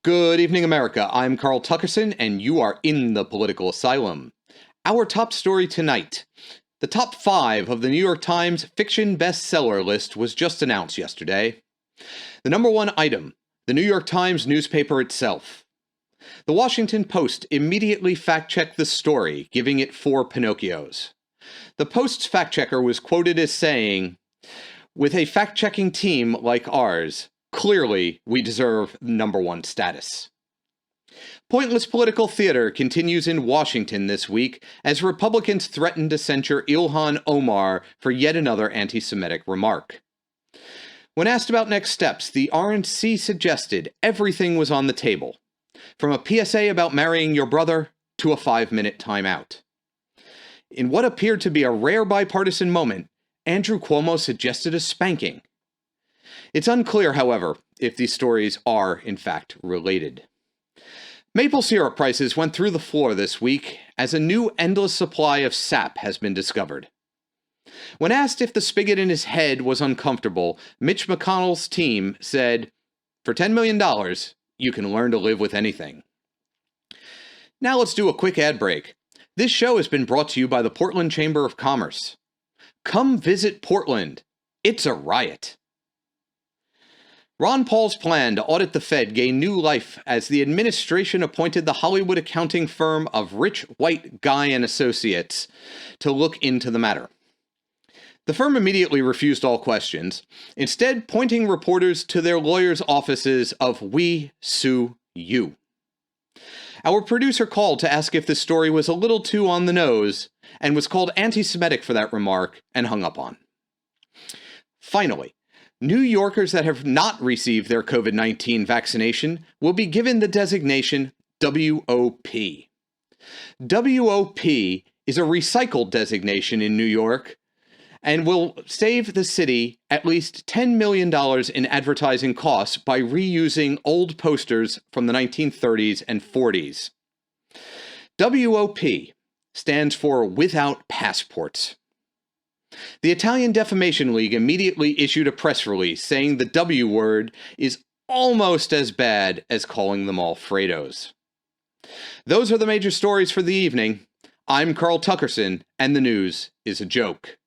Good evening, America. I'm Carl Tuckerson, and you are in the Political Asylum. Our top story tonight. The top 5 of the New York Times fiction bestseller list was just announced yesterday. The number 1 item, the New York Times newspaper itself. The Washington Post immediately fact-checked the story, giving it 4 Pinocchios. The Post's fact-checker was quoted as saying, "With a fact-checking team like ours, clearly we deserve number 1 status." Pointless political theater continues in Washington this week as Republicans threaten to censure Ilhan Omar for yet another anti-Semitic remark. When asked about next steps, the RNC suggested everything was on the table, from a PSA about marrying your brother to a 5-minute timeout. In what appeared to be a rare bipartisan moment, Andrew Cuomo suggested a spanking. It's unclear, however, if these stories are, in fact, related. Maple syrup prices went through the floor this week as a new endless supply of sap has been discovered. When asked if the spigot in his head was uncomfortable, Mitch McConnell's team said, "For $10 million, you can learn to live with anything." Now let's do a quick ad break. This show has been brought to you by the Portland Chamber of Commerce. Come visit Portland. It's a riot. Ron Paul's plan to audit the Fed gained new life as the administration appointed the Hollywood accounting firm of Rich White Guy and Associates to look into the matter. The firm immediately refused all questions, instead pointing reporters to their lawyers' offices of "We Sue You." Our producer called to ask if this story was a little too on the nose, and was called anti-Semitic for that remark and hung up on. Finally, New Yorkers that have not received their COVID-19 vaccination will be given the designation WOP. WOP is a recycled designation in New York and will save the city at least $10 million in advertising costs by reusing old posters from the 1930s and 40s. WOP stands for Without Passports. The Italian Defamation League immediately issued a press release saying the W word is almost as bad as calling them Alfredos. Those are the major stories for the evening. I'm Carl Tuckerson, and the news is a joke.